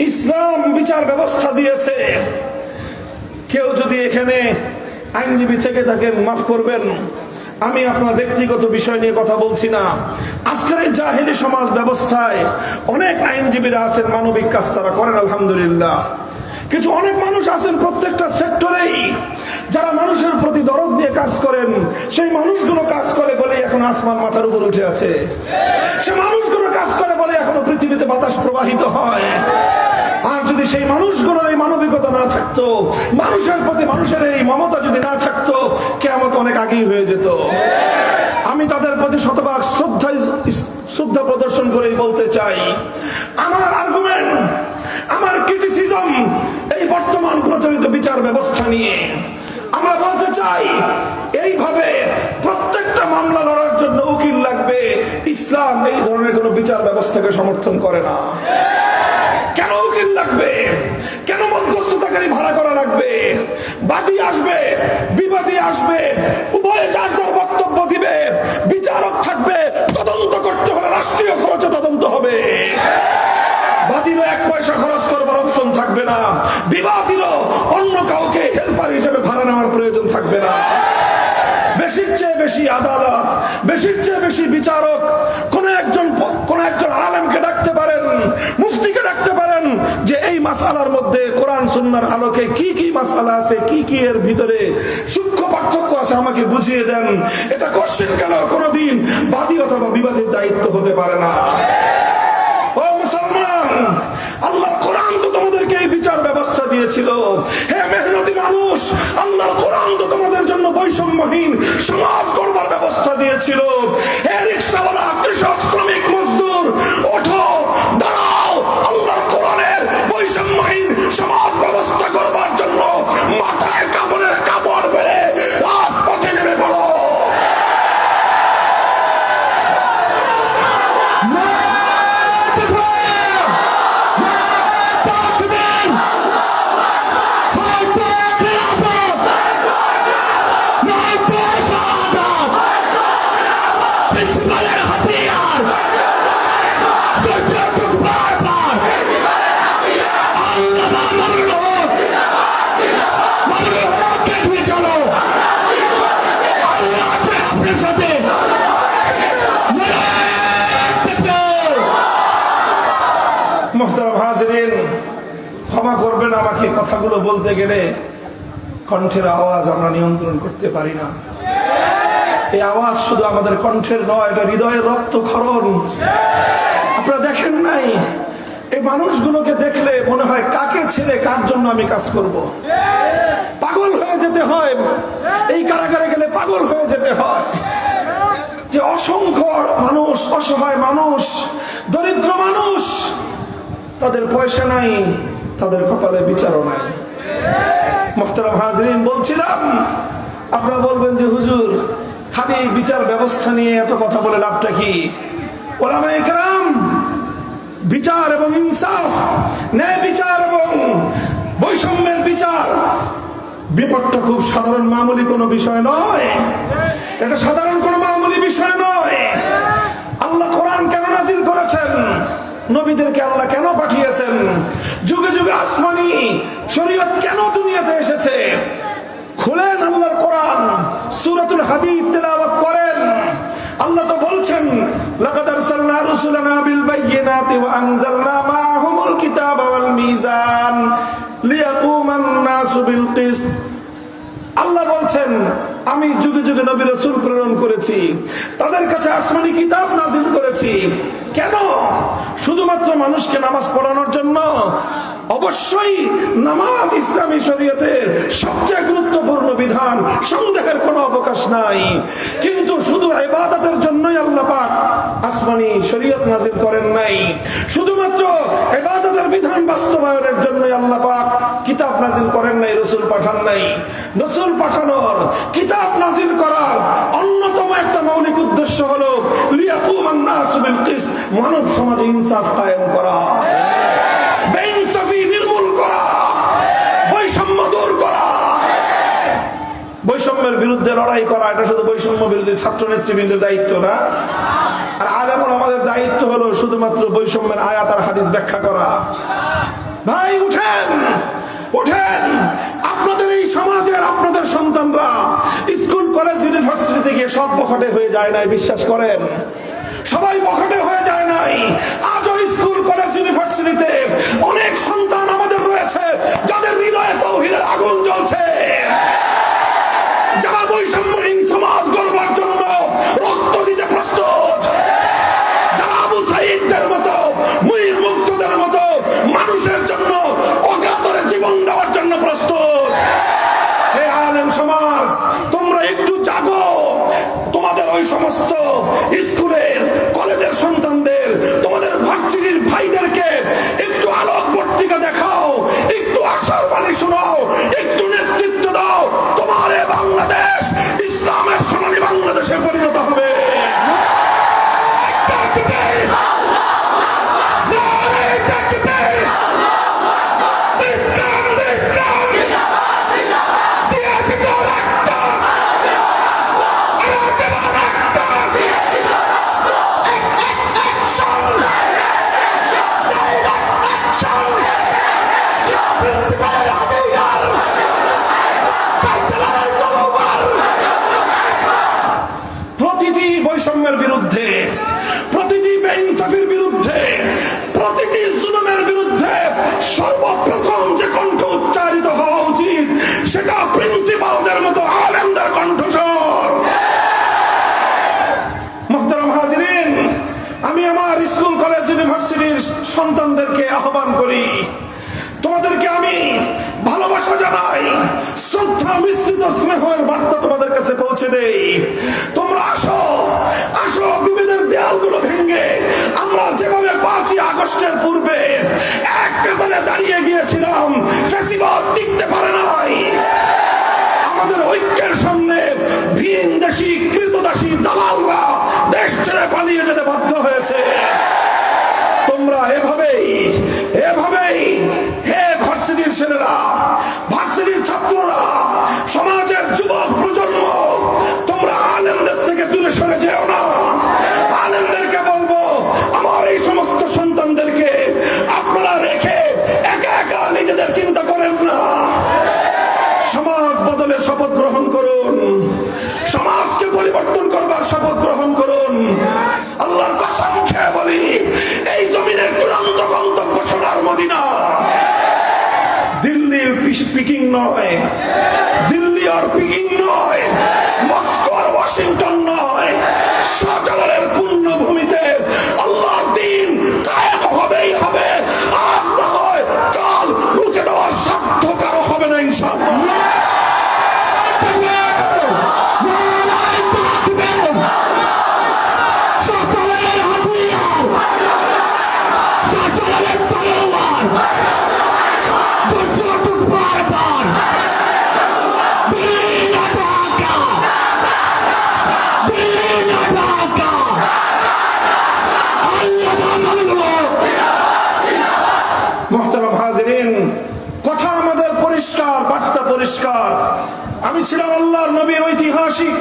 ইসলাম বিচার ব্যবস্থা দিয়েছে। কেউ যদি এখানে আইনজীবী থেকে থাকেন মাফ করবেন, আমি আপনার ব্যক্তিগত বিষয় নিয়ে কথা বলছি না। আজকের এই জাহেলি সমাজ ব্যবস্থায় অনেক আইনজীবীরা আছেন, মানবিক কাজ তারা করেন, আলহামদুলিল্লাহ। কিছু অনেক মানুষ আছেন প্রত্যেকটা সেক্টরেই, যারা মানুষের প্রতি দরদ নিয়ে কাজ করেন। সেই মানুষগুলো কাজ করে বলে এখন আসমান মাথার উপর উঠে আছে, সে মানুষগুলো কাজ করে বলে এখনো পৃথিবীতে বাতাস প্রবাহিত হয়। আর যদি সেই মানুষগুলোর এই মানবিকতা না থাকতো, মানুষের প্রতি মানুষের এই মমতা যদি না থাকতো, কিয়ামত অনেক আগেই হয়ে যেত। আমি তাদের প্রতি শতভাগ শ্রদ্ধা প্রদর্শন করেই বলতে চাই, আমার আর্গুমেন্ট, আমার ক্রিটিসিজম এই বর্তমান প্রচলিত বিচার ব্যবস্থা নিয়ে। আমরা বলতে চাই, এইভাবে প্রত্যেকটা মামলা লড়ার জন্য উকিল লাগবে, ইসলাম এই ধরনের কোন বিচার ব্যবস্থাকে সমর্থন করে না। কেন উকিল লাগবে? কেন মধ্যস্থতাকারী ভাড়া করা লাগবে? বাদী আসবে, বিবাদী আসবে, উভয়ে যার যার বক্তব্য দিবে, বিচারক থাকবে, তদন্ত করতে হলে রাষ্ট্রীয় খরচে তদন্ত হবে। বাদীরও 1 পয়সা খরচ করবার অপশন থাকবে না, বিবাদীরও অন্য কাউকে হেল্পার হিসেবে ভাড়া নেওয়ার প্রয়োজন থাকবে না। বেশির চেয়ে বেশি আদালত, বেশির চেয়ে বেশি বিচারক কোন একজন আলেমকে ডাকতে পারেন, মুফতিকে ডাকতে পারেন, যে এই মাসআলার মধ্যে কোরআন সুন্নাহর আলোকে কি কি মাসআলা আছে, কি কি এর ভিতরে সূক্ষ্ম পার্থক্য আছে আমাকে বুঝিয়ে দেন। এটা কোশ্চেন কেন কোনদিন বাদী অথবা বিবাদের দায়িত্ব হতে পারে না। ও মুসলমান, আল্লাহর কোরআন তো তোমাদেরকে এই বিচার ব্যবস্থা দিয়েছিল। হে মেহনতি মানুষ, আল্লাহর কোরআন তো তোমাদের জন্য বৈষম্যহীন সমাজ গড়বার ব্যবস্থা দিয়েছিল। হে রিকশাওয়ালা, কৃষক, শ্রমিক, মজদুর, ওঠো, দাঁড়াও, আল্লাহর কোরআনের বৈষম্যহীন সমাজ ব্যবস্থা করবার জন্য মাথায় কাপড়ের কাপড় পেরে রাজপথে নেমে পড়ো। মুহতারাম হাজিরিন, ক্ষমা করবেন আমাকে, কথাগুলো বলতে গেলে কণ্ঠের আওয়াজ আমরা নিয়ন্ত্রণ করতে পারি না। এই আওয়াজ শুধু আমাদের কণ্ঠের নয়, এটা হৃদয়ের রক্তক্ষরণ। আপনারা দেখেন নাই, এই মানুষগুলোকে দেখলে মনে হয় কাকে ছেড়ে কার জন্য আমি কাজ করব। পাগল হয়ে যেতে হয়, এই কারাগারে গেলে পাগল হয়ে যেতে হয়। যে অসংখ্য মানুষ, অসহায় মানুষ, দরিদ্র মানুষ, তাদের পয়সা নাই, তাদের কপালে বিচারও নাই। মুহতারাম হাজিরিন, বলছিলাম আপনারা বলবেন যে হুজুর খালি বিচার ব্যবস্থা নিয়ে এত কথা বলে লাভটা কি? ওলামায়ে কেরাম বিচার এবং ইনসাফ, ন্যায় বিচার এবং বৈষম্যের বিচার, বিপদটা খুব সাধারণ মামুলি কোনো বিষয় নয়। এটা সাধারণ কোনো মামুলি বিষয় নয়। আল্লাহ কোরআন কেন নাজিল করেছেন? নবীদেরকে আল্লাহ কেন পাঠিয়েছেন? যুগে যুগে আসমানি শরীয়ত কেন দুনিয়াতে এসেছে? খুলেন আল্লাহর কোরআন, সূরাতুল হাদীদ তেলাওয়াত করেন। আল্লাহ তো বলছেন, লাকাদ আরসালনা রুসুলানা বিল বায়িনাতি ওয়া আনজালনা মাআহুমুল কিতাবা ওয়াল মিজান লিয়াকুমান নাসু বিল কিসত। আল্লাহ বলছেন, আমি যুগে যুগে নবী রাসূল প্রেরণ করেছি, তাদের কাছে আসমানি কিতাব নাজিল করেছি। কেন? শুধুমাত্র মানুষকে নামাজ পড়ানোর জন্য? অবশ্যই নামাজ ইসলামী শরীয়তের সবচেয়ে গুরুত্বপূর্ণ বিধান, সন্দেহের কোনো অবকাশ নাই। কিন্তু শুধু ইবাদতের জন্যই আল্লাহ পাক আসমানি শরীয়ত নাজিল করেন নাই। শুধুমাত্র ইবাদতের বিধান বাস্তবায়নের জন্যই আল্লাহ পাক কিতাব নাজিল করেন নাই, রাসূল পাঠান নাই। রাসূল পাঠানোর, কিতাব নাজিল করার অন্যতম একটা মৌলিক উদ্দেশ্য হলো লিয়াকুমান নাসু বিল কিসত, মানব সমাজে ইনসাফ কায়েম করা, বেইনসাফি নির্মূল করা, বৈষম্য দূর করা, বৈষম্যের বিরুদ্ধে লড়াই করা। এটা শুধু বৈষম্য বিরোধী ছাত্র নেতৃবৃন্দের দায়িত্ব না। আর আলেমুল আমাদের দায়িত্ব হলো শুধুমাত্র বৈষম্যের আয়াত আর হাদিস ব্যাখ্যা করা। ভাই উঠেন, উঠেন। আপনাদের এই সমাজের আপনাদের সন্তানরা স্কুল, কলেজ, ইউনিভার্সিটিতে গিয়ে সব বখাটে হয়ে যায় নাই, বিশ্বাস করেন। সবাই বখাটে হয়ে যায় নাই। আজও স্কুল, কলেজ, ইউনিভার্সিটিতে অনেক সন্তান আমাদের রয়েছে যাদের হৃদয়ে তাওহীদের আগুন জ্বলছে, যারা বৈষম্যহীন সমাজ গড়বার জন্য রক্ত দিতে প্রস্তুত, যারা আবু সাঈদদের মতো, মুঈর মুক্তদের মতো মানুষের জন্য অকাতরে জীবন দেওয়ার জন্য প্রস্তুত। হে আলেম সমাজ, তোমরা একটু জাগো। তোমাদের ওই সমস্ত স্কুলের, কলেজের সন্তানদের, তোমাদের ভার্সিটির ভাইদেরকে একটু আলোকবর্তিকা দেখাও, একটু আশার বাণী শোনাও, একটু নেতৃত্ব দাও। তোমার এই বাংলাদেশ ইসলামের সোনালী বাংলাদেশে পরিণত হবে। প্রতিটি বৈষম্যের বিরুদ্ধে, প্রতিটি বেইনসাফির বিরুদ্ধে, প্রতিটি জুলুমের বিরুদ্ধে সর্বপ্রথম সেটা প্রিন্সিপালদের মতো আলেমদের কণ্ঠস্বর। মুহতারাম হাজিরিন, আমি আমার স্কুল কলেজ ইউনিভার্সিটির সন্তানদেরকে আহ্বান করি, তোমাদেরকে আমি ভালোবাসা জানাই, শ্রদ্ধা মিশ্রিত স্নেহের বার্তা তোমাদের কাছে পৌঁছে দেই। তোমরা আসো, আসো, বিভেদের দেয়ালগুলো ভেঙে আমরা যেভাবে 5ই আগস্টের পূর্বে এক কাতারে দাঁড়িয়ে গিয়েছিলাম, ফ্যাসিবাদ টিকতে পারে নাই। আমাদের ঐক্যের সামনে ভিন দেশি কৃতদাসী দালালরা দেশ ছেড়ে পালিয়ে যেতে বাধ্য হয়েছে। তোমরা এভাবেই হে ভার্সিটির ছেলেরা, ভার্সিটির ছাত্ররা, সমাজের যুবক প্রজন্ম, তোমরা আলেমদের থেকে দূরে সরে যেও না। আলেমদেরকে বলবো, আমার এই সমস্ত সন্তানদেরকে আপনারা রেখে একা একা নিজেদের চিন্তা করেন না। সমাজ বদলের শপথ গ্রহণ করুন, সমাজকে পরিবর্তন করবার শপথ গ্রহণ করুন। আল্লাহর কসম খেয়ে বলি, এই জমিনের চূড়ান্ত গন্তব্য সোনার মদিনা। দিল্লি পিকিং নয়, দিল্লি আর পিকিং নয়, মস্কো আর ওয়াশিংটন নয়, শাহজালালের পুণ্যভূমিতে আল্লাহর দ্বীন কায়েম হবেই হবে। আজ না হয় কাল রুখে দেওয়ার সাধ্য কারো হবে না ইনশাআল্লাহ। মুহতারাম হাজিরিন, কথা আমাদের পরিষ্কার, বার্তা পরিষ্কার। আমি ছিলাম আল্লাহর নবীর ঐতিহাসিক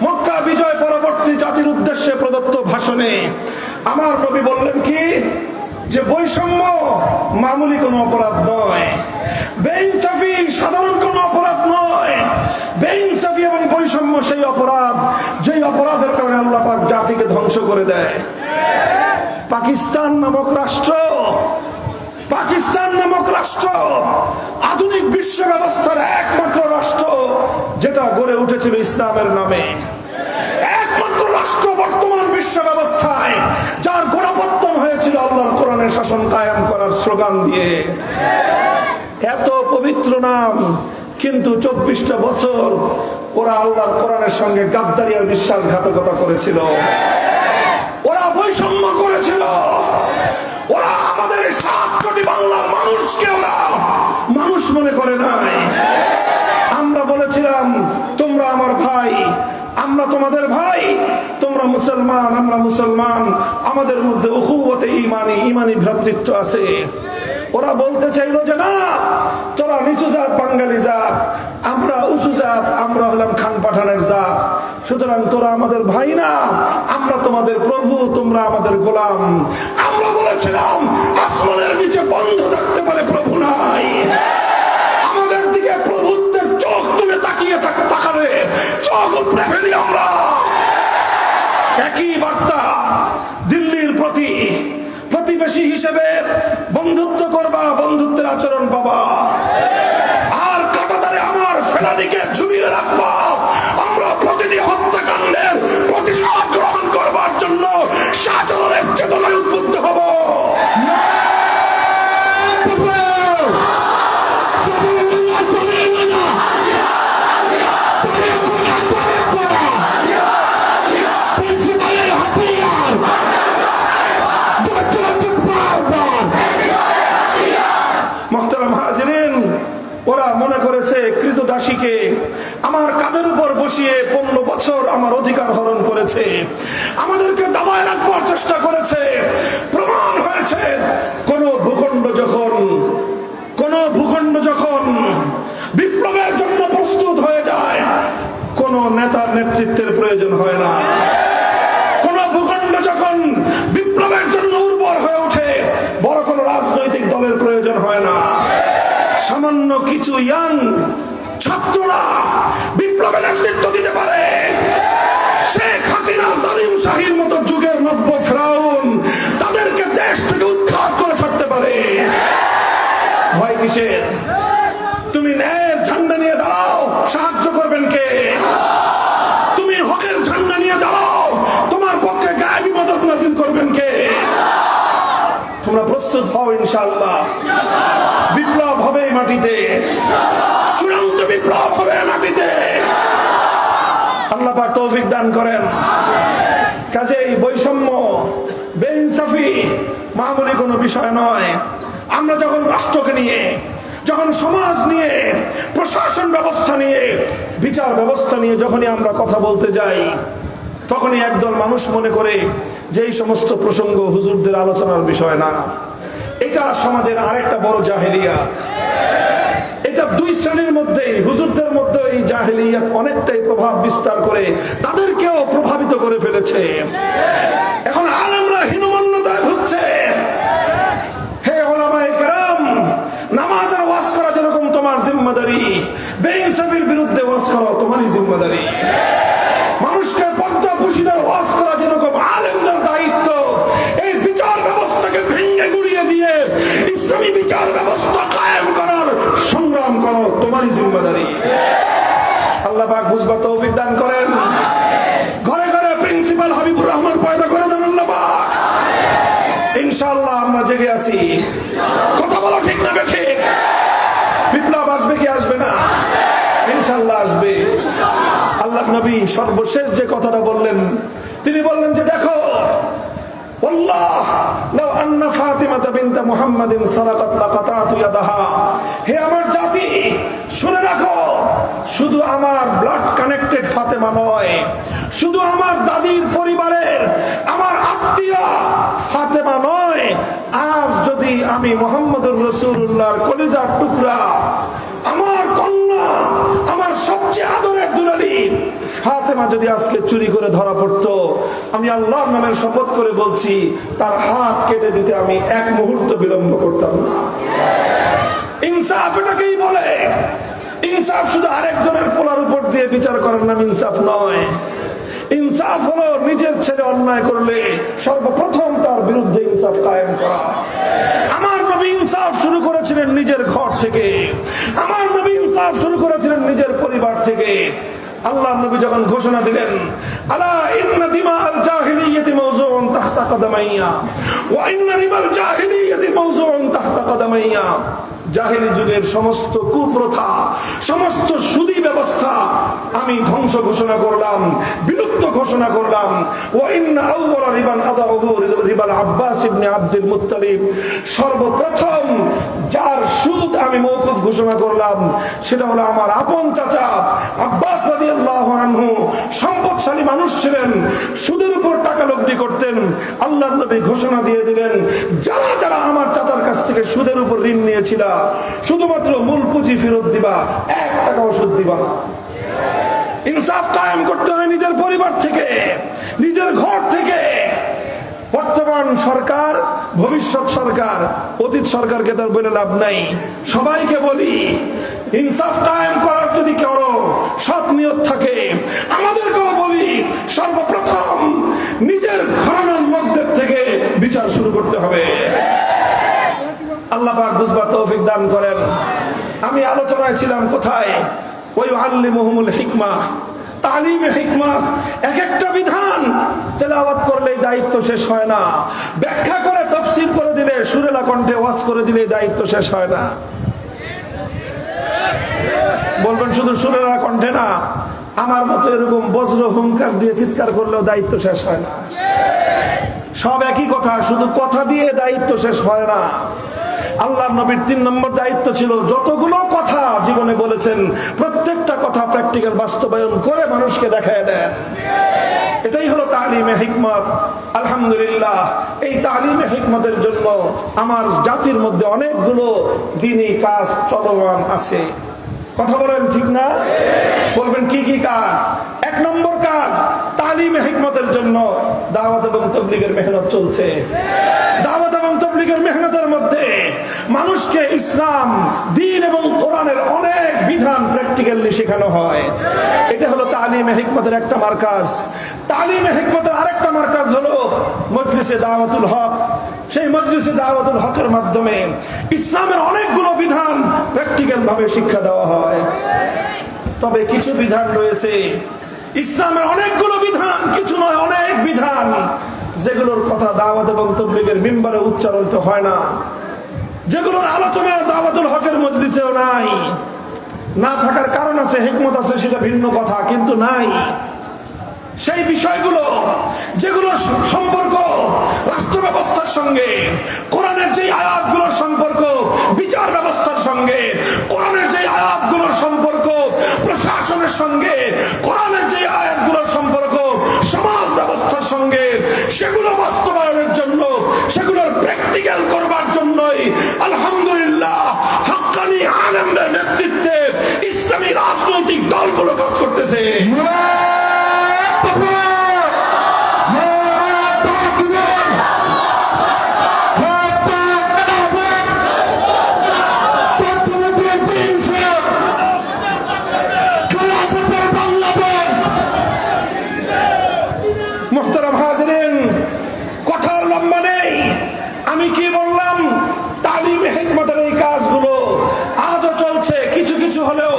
মক্কা বিজয় পরবর্তী জাতির উদ্দেশ্যে প্রদত্ত ভাষণে আমার নবী বললেন কি, যে বৈষম্য মামুলি কোনো অপরাধ নয়, বেইনসাফি সাধারণ কোনো অপরাধ নয়। বেইনসাফি এবং বৈষম্য সেই অপরাধ, যেই অপরাধের কারণে আল্লাহ পাক জাতিকে ধ্বংস করে দেয়। পাকিস্তান নামক রাষ্ট্র আধুনিক বিশ্ব ব্যবস্থার একমাত্র রাষ্ট্র যেটা গড়ে উঠেছিল ইসলামের নামে, একমাত্র রাষ্ট্র বর্তমান বিশ্ব ব্যবস্থায় যার গোড়াপত্তন হয়েছিল আল্লাহর কোরআনের শাসন কায়েম করার স্লোগান দিয়ে। এত পবিত্র নাম, কিন্তু 24টা বছর ওরা আল্লাহর কোরআনের সঙ্গে গাদ্দারি আর বিশ্বাসঘাতকতা করেছিল, ওরা বৈষম্য করেছিল, ওরা আমাদের 7 কোটি বাংলার মানুষকে ওরা মানুষ মনে করে নাই। আমরা বলেছিলাম, তোমরা আমার ভাই, আমরা তোমাদের ভাই, তোমরা মুসলমান, আমরা মুসলমান, আমাদের মধ্যে উখুওয়াতে ঈমানি ভ্রাতৃত্ব আছে। ওরা বলতে চাইলো যে না, তোরা নিচু জাত, বাঙালি জাত, আমরা উঁচু জাত, আমরা হলাম খান পাঠানের জাত, সুতরাং তোরা আমাদের ভাই না, আমরা তোমাদের প্রভু, তোমরা আমাদের গোলাম। আমরা বলেছিলাম, আসমানের নিচে বন্ধ থাকতে পারে, প্রভু নাই। আমাদের দিকে প্রভুত্বের চোখ তুলে তাকাবে, চোখ উপড়ে ফেলি আমরা। একই বার্তা দিল্লির প্রতি, প্রতিবেশী হিসেবে বন্ধুত্ব করবা, বন্ধুত্বের আচরণ পাবা, আর কাঁটাতারে আমার ফেলানিকে ঝুলিয়ে রাখবা। আমরা প্রতিটি হত্যাকাণ্ডের প্রতিশোধ গ্রহণ করবার জন্য শাহজালালের চেতনায় উদ্বুদ্ধ হব। ওরা মনে করেছে কৃতদাসীকে আমার কাঁধের উপর বসিয়ে 15 বছর আমার অধিকার হরণ করেছে, আমাদেরকে দাবায় রাখবার চেষ্টা করেছে। প্রমাণ হয়েছে, কোন ভূখণ্ড যখন বিপ্লবের জন্য প্রস্তুত হয়ে যায়, কোন নেতার নেতৃত্বের প্রয়োজন হয় না। কোন ভূখণ্ড যখন বিপ্লবের জন্য উর্বর হয়ে ওঠে, বড় কোন রাজনৈতিক দলের প্রয়োজন হয় না। সামান্য কিছু ইয়াং ছাত্ররা বিপ্লবের নেতৃত্ব দিতে পারে। শেখ হাসিনা, জালিম শাহীর মতো যুগের নব্য ফেরাউন তাদেরকে দেশ থেকে উৎখাত করে ছাড়তে পারে। ভয় কিসের? তুমি ন্যায়ের ঝান্ডা নিয়ে দাঁড়াও, ইনশাআল্লাহ। বিপ্লব হবে এই মাটিতে, চূড়ান্ত বিপ্লব হবে মাটিতে। আল্লাহ পাক তৌফিক দান করেন। কাজেই বৈষম্য, বেইনসাফি মামুলি কোনো বিষয় নয়। আমরা যখন রাষ্ট্রকে নিয়ে, যখন সমাজ নিয়ে, প্রশাসন ব্যবস্থা নিয়ে, বিচার ব্যবস্থা নিয়ে যখনই আমরা কথা বলতে যাই, তখনই একদল মানুষ মনে করে যে এই সমস্ত প্রসঙ্গ হুজুরদের আলোচনার বিষয় না। এটা সমাজের আরেকটা বড় জাহেলিয়াত। এটা দুই শ্রেণীর মধ্যে, হুজুরদের মধ্যে এই জাহেলিয়াত অনেকটাই প্রভাব বিস্তার করে তাদেরকেও প্রভাবিত করে ফেলেছে। এখন আলেমরা হীনমন্যতায় ভুগছে। হে ওলামায়ে কেরাম, নামাজের ওয়াজ করা যেরকম তোমার জিম্মাদারি, বেইনসাফির বিরুদ্ধে ওয়াজ করা তোমারই জিম্মাদারি। মানুষকে পর্দা পুশিদের ওয়াজ করা যেরকম আলেমদের দায়িত্ব, এই বিচার ব্যবস্থাকে ভেঙে গুড়িয়ে দিয়ে ইসলামী বিচার ব্যবস্থা কায়েম করার সংগ্রাম করো তোমারই জিম্মাদারি। আল্লাহ পাক বুঝবার তৌফিক দান করেন। ঘরে ঘরে প্রিন্সিপাল হাবিবুর রহমান পয়দা করে দেন আল্লাহ পাক। ইনশাআল্লাহ আমরা জেগে আছি। কথা বলো ঠিক না ঠিক? বিপ্লব আসবে কি আসবে না? ইনশাআল্লাহ আসবে। আল্লাহ নবী সর্বশেষ যে কথাটা বললেন, তিনি বললেন যে দেখো, আল্লাহ লাউ আন্না ফাতিমাতা বিনতে মুহাম্মাদিন সারাকাত লাকাতাতু ইয়াদাহা। হে আমার জাতি, শুনে রাখো, শুধু আমার ব্লাড কানেক্টেড ফাতেমা নয়, শুধু আমার দাদির পরিবারের, আমার আত্মীয় ফাতেমা নয়, আজ যদি আমি মুহাম্মদুর রাসূলুল্লাহর কলিজার টুকরা, আমার কন্যা, আমার সবচেয়ে আদরের দুলালী ফাতেমা যদি আজকে চুরি করে ধরা পড়তো, আমি আল্লাহর নামের শপথ করে বলছি, তার হাত কেটে দিতে আমি এক মুহূর্ত বিলম্ব করতাম না। ইনসাফ এটাকেই বলে। ইনসাফ শুধু আরেকজনের পোলার উপর দিয়ে বিচার করার নাম ইনসাফ নয়। ইনসাফ হলো নিজের ছেলে অন্যায় করলে সর্বপ্রথম তার বিরুদ্ধে ইনসাফ কায়েম করা। আমার নবী ইনসাফ শুরু করেছিলেন নিজের ঘর থেকে। আমার নবী ইনসাফ শুরু করেছিলেন নিজের পরিবার থেকে। আল্লাহ নবী যখন ঘোষণা দিলেন, আলা ইন্না দিমাআল জাহিলিয়াতি মাওযুউন তাহতা কদামাইয়া ওয়া ইন্না রিবাল জাহিলিয়াতি মাওযুউন তাহতা কদামাইয়া, জাহেলি যুগের সমস্ত কুপ্রথা, সমস্ত সুদী ব্যবস্থা আমি ধ্বংস ঘোষণা করলাম, বিলুপ্ত ঘোষণা করলাম। ওয়া ইন্না আউওয়ালা রিবান আদাহু রিবাল আব্বাস ইবনে আব্দুল মুত্তালিব, সর্বপ্রথম যার সুদ আমি মওকুফ ঘোষণা করলাম সেটা হলো আমার আপন চাচা আব্বাস রাদিয়াল্লাহু আনহু। সম্পদশালী মানুষ ছিলেন, সুদের উপর টাকা লগ্নি করতেন। আল্লাহর নবী ঘোষণা দিয়ে দিলেন, যারা যারা আমার চাচার কাছ থেকে সুদের উপর ঋণ নিয়েছিল, শুধুমাত্র মূল পুঁজি ফেরত দিবা, 1 টাকাও সুদ দিবা না। ইনসাফ কায়েম করতে হয় নিজের পরিবার থেকে, নিজের ঘর থেকে। বর্তমান সরকার, ভবিষ্যৎ সরকার, অতীত সরকারকে তার বলে লাভ নাই। সবাইকে বলি, ইনসাফ কায়েম করার যদি কারো সৎ নিয়ত থাকে, আমাদেরকেও বলি, সর্বপ্রথম নিজের ঘরানার মধ্যে থেকে বিচার শুরু করতে হবে। আল্লাহ পাক বুঝবার তৌফিক দান করেন। আমি আলোচনায় ছিলাম কোথায়? ওই আল্লিমুহুমুল হিকমা, তালিমে হিকমত। এক একটা বিধান তেলাওয়াত করলেই দায়িত্ব শেষ হয় না, ব্যাখ্যা করে তাফসীর করে দিলে, সুরেলা কণ্ঠে ওয়াজ করে দিলে দায়িত্ব শেষ হয় না। বলবেন শুধু সুরেলা কণ্ঠে না, আমার মতো এরকম বজ্র হুঙ্কার দিয়ে চিৎকার করলেও দায়িত্ব শেষ হয় না। সব একই কথা, শুধু কথা দিয়ে দায়িত্ব শেষ হয় না। আল্লাহর নবীর 3 নম্বর দায়িত্ব ছিল, যতগুলো কথা জীবনে বলেছেন প্রত্যেকটা কথা প্র্যাকটিক্যাল বাস্তবায়ন করে মানুষকে দেখায় দেন। এটাই হলো তালিমে হিকমত। আলহামদুলিল্লাহ, এই তালিমে হিকমতের জন্য আমার জাতির মধ্যে অনেকগুলো দ্বীনি কাজ চলমান আছে। কথা বলেন ঠিক না? বলবেন কি কি কাজ? 1 নম্বর কাজ, তালিমে হিকমতের জন্য দাওয়াত এবং তাবলীগের মেহনত চলছে। দাওয়াত এবং তাবলীগের মেহনতের মধ্যে মানুষকে ইসলাম, দ্বীন এবং কোরআনের অনেক বিধান প্র্যাকটিক্যালি শেখানো হয়। এটা হলো তালিমে হিকমতের একটা মারকাজ। তালিমে হিকমতের আরেকটা মারকাজ হলো মজলিসে দাওয়াতুল হক। সেই মজলিসে দাওয়াতুল হকের মাধ্যমে ইসলামের অনেকগুলো বিধান প্র্যাকটিক্যাল ভাবে শিক্ষা দেওয়া হয়। তবে কিছু বিধান রয়েছে, ইসলামের অনেকগুলো বিধান, কিছু নয় অনেক বিধান, যেগুলোর কথা দাওয়াত এবং তাবলীগের মিম্বারে উচ্চারিত হয় না। যেগুলোর আলোচনা দাওয়াতুল হকের মজলিসেও নাই। না থাকার কারণ আছে, হিকমত আছে, সেটা ভিন্ন কথা, কিন্তু নাই। সেই বিষয়গুলো যেগুলোর সম্পর্ক রাষ্ট্র ব্যবস্থার সঙ্গে, কোরআনের যে আয়াতগুলোর সম্পর্ক বিচার ব্যবস্থার সঙ্গে, কোরআনের যে আয়াতগুলোর সম্পর্ক প্রশাসনের সঙ্গে, কোরআনের যে আয়াতগুলোর সম্পর্ক সমাজ ব্যবস্থার সঙ্গে, সেগুলো বাস্তবায়নের জন্য, সেগুলোর প্র্যাকটিক্যাল করবার জন্যই আলহামদুলিল্লাহ হাক্কানি আলেমদের নেতৃত্বে ইসলামী রাজনৈতিক দলগুলো কাজ করতেছে। মুহতারাম হাজিরিন, কথার লম্বা নেই। আমি কি বললাম? তালিমে হিকমতের এই কাজগুলো আজও চলছে, কিছু কিছু হলেও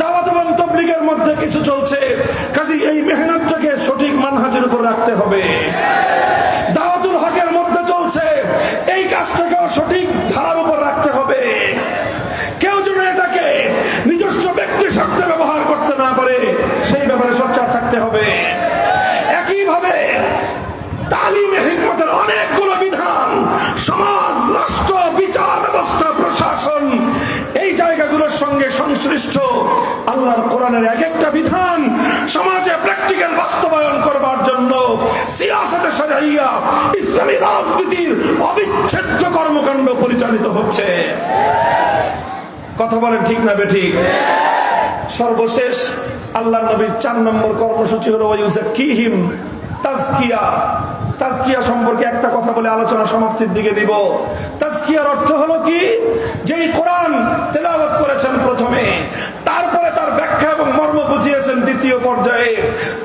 দাওয়াত এবং তাবলীগের মধ্যে কিছু চলছে। কাজে এই মেহনতটাকে সঠিক মানহাজের উপর রাখতে হবে। দাওয়াতুল হকের মধ্যে চলছে, এই কাজটাকেও সঠিক ধারার উপর রাখতে হবে। কেউ যেন এটাকে নিজস্ব ব্যক্তি স্বার্থে ব্যবহার করতে না পারে, সেই ব্যাপারে সোচ্চার থাকতে হবে। একইভাবে তালিমে হিকমতের অনেকগুলো বিধান সমাজ, রাষ্ট্র, বিচার ব্যবস্থা, প্রশাসন, এই জায়গাগুলোর সঙ্গে সংশ্লিষ্ট। আল্লাহর কোরআনের এক একটা বিধান সমাজে প্র্যাকটিক্যাল বাস্তবায়ন করবার জন্য সিয়াসতে শরঈয়া, ইসলামী রাজনীতির অবিচ্ছেদ্য কর্মকাণ্ড পরিচালিত হচ্ছে। কথা বলেন ঠিক না বেঠিক? সর্বশেষ আল্লাহর নবীর 4 নম্বর কর্মসূচি হলো ওয়ায়ুযাক্কিহিম, তাজকিয়া। তাজকিয়া সম্পর্কে একটা কথা বলে আলোচনা সমাপ্তির দিকে দিব। তাজকিয়ার অর্থ হলো কি? যেই কোরআন তেলাওয়াত করেছেন প্রথমে, তারপরে তার ব্যাখ্যা এবং মর্ম বুঝিয়েছেন দ্বিতীয় পর্যায়ে,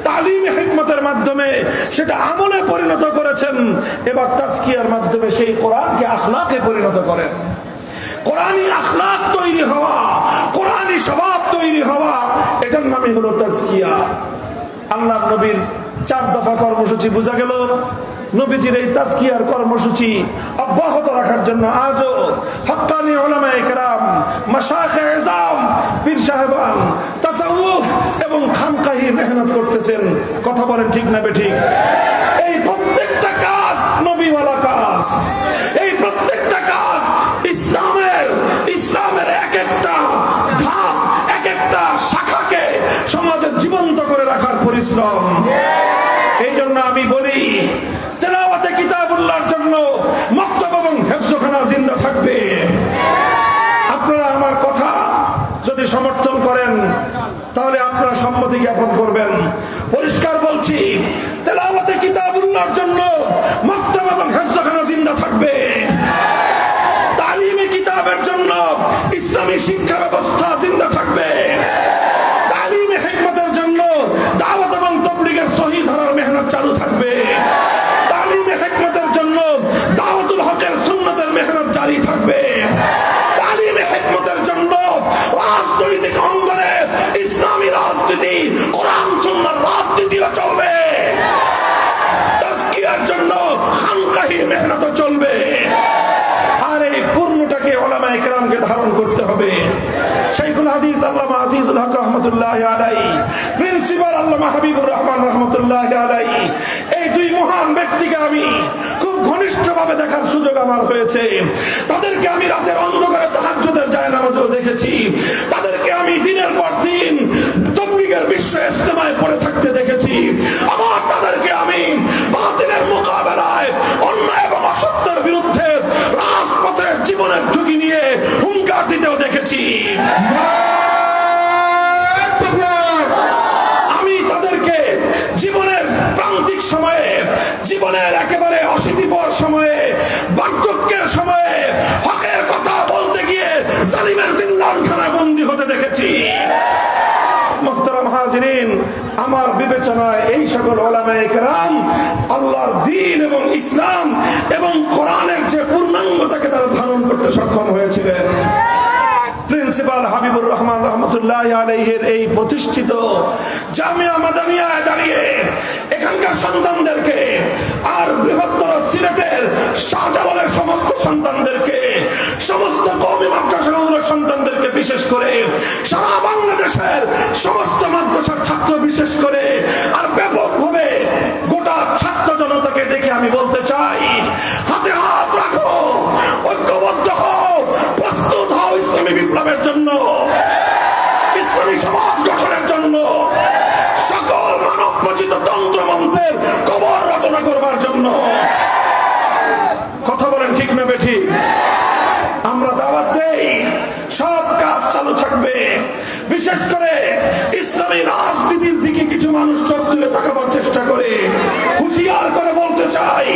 তালিমে হিকমতের মাধ্যমে সেটা আমলে পরিণত করেছেন। এবার তাজকিয়ার মাধ্যমে সেই কোরআনকে আখলাকে পরিণত করেন। কোরআনী আখলাক তৈরি হওয়া, কোরআনী স্বভাব তৈরি হওয়া, এটার নামই হলো তাজকিয়া। আল্লাহর নবীর 4 দফা কর্মসূচি বোঝা গেল। নবীজির এই তাজকিয়ার কর্মসূচি অব্যাহত রাখার জন্য আজও হক্কানি উলামায়ে কেরাম, মাশায়েখে ইজাম, পীর সাহেবান, তাসাউফ এবং খানকাহি মেহনত করতেছেন। কথা বলেন ঠিক না বেঠিক? এই প্রত্যেকটা কাজ নবীওয়ালা কাজ। এই প্রত্যেকটা কাজ ইসলামের এক একটা ধাপ, এক একটা শাখাকে সমাজে জীবন্ত করে রাখার পরিশ্রম। এই জন্য আমি বলি, তেলাওয়াতে কিতাবুল্লাহর জন্য মক্তব এবং হেফজখানা জিন্দা থাকবে। আপনারা আমার কথা যদি সমর্থন করেন, তাহলে আপনারা সম্মতি জ্ঞাপন করবেন। পরিষ্কার বলছি, তেলাওয়াতে কিতাবুল্লাহর জন্য মক্তব এবং হেফজখানা জিন্দা থাকবে। তালিমে কিতাবের জন্য ইসলামী শিক্ষা ব্যবস্থা জিন্দা থাকবে। তালিমে হিকমতের জন্য দাওয়াত এবং তাবলীগের সহিহ ধারার মেহনত চালু থাকবে। তালিমে হিকমতের জন্য দাওয়াতুল হকের সুন্নতের মেহনত জারি থাকবে। তালিমে হিকমতের জন্য রাজনৈতিক অঙ্গনে ইসলামী রাজনীতি, কোরআন সুন্নাহর রাজনীতিও চলবে। তাজকিয়ার জন্য খানকাহি মেহনতও চলবে। আর এই পূর্ণটাকে উলামায়ে কেরামকে ধারণ করতে হবে। শাইখুল হাদিস আল্লামা আজিজুল হক রাহমাতুল্লাহি আলাইহি, প্রিন্সিপাল আল্লামা হাবিবুর রহমান রাহমাতুল্লাহি আলাইহি, এই 2 মহান ব্যক্তিকে আমি খুব ঘনিষ্ঠভাবে দেখার সুযোগ আমার হয়েছে। তাদেরকে আমি রাতের অন্ধকারে তাহাজ্জুদের জায়নামাজেও দেখেছি। তাদেরকে আমি দিনের পর দিন তাবলীগের বিশ্ব ইজতেমায় পড়ে থাকতে দেখেছি। আবার তাদেরকে আমি বাতিলের মোকাবেলায়, অন্যায় এবং অসত্যের বিরুদ্ধে রাজপথে জীবনের ঝুঁকি নিয়ে হুঙ্কার দিতেও দেখেছি। আমি তাদেরকে জীবনের প্রান্তিক সময়ে, জীবনের একেবারে অশীতিপর সময়ে, বার্ধক্যের সময়ে হকের কথা বলতে গিয়ে জালিমের জিন্দাখানায় বন্দী হতে দেখেছি। মুহতারাম হাজিরিন, আমার বিবেচনায় এই সকল উলামায়ে কেরাম আল্লাহর দ্বীন এবং ইসলাম এবং কোরআনের যে পূর্ণাঙ্গতাকে তারা ধারণ করতে সক্ষম হয়েছিলেন। প্রিন্সিপাল হাবিবুর রহমান রহমতুল্লাহি আলাইহির এই প্রতিষ্ঠিত জামিয়া মাদানিয়ায় দাঁড়িয়ে এখানকার সন্তানদেরকে আর বৃহত্তর সিলেটের শাহজালালের সমস্ত সন্তানদেরকে সমস্ত কওমি মাদ্রাসাগুলোর সন্তানদেরকে, বিশেষ করে সারা বাংলাদেশের সমস্ত মাদ্রাসার ছাত্র, বিশেষ করে আর ব্যাপকভাবে গোটা ছাত্র জনতাকে ডেকে আমি বলতে চাই, হাতে হাত রাখো, ঐক্যবদ্ধ হও, প্রস্তুত হও ইসলামী বিপ্লবের জন্য, ইসলামী সমাজ গঠনের জন্য, সকল মানব রচিত তন্ত্রমন্ত্রের কবর রচনা করবার জন্য। কথা বলেন ঠিক না বেঠিক? আমরা দাওয়াত দেই, সব কাজ চালু থাকবে। বিশেষ করে ইসলামী রাজনীতির দিকে কিছু মানুষ চোখ তুলে তাকাবার চেষ্টা করে, হুঁশিয়ার করে বলতে চাই,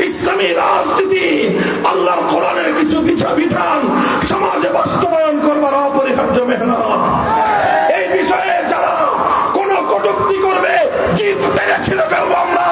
ইসলামী রাজনীতি আল্লাহর কোরআনের কিছু বিধান সমাজে বাস্তবায়ন করবার অপরিহার্য মেহনত। এই বিষয়ে যারা কোন কটূক্তি করবে, জিত পেরে ছিঁড়ে ফেলবো আমরা।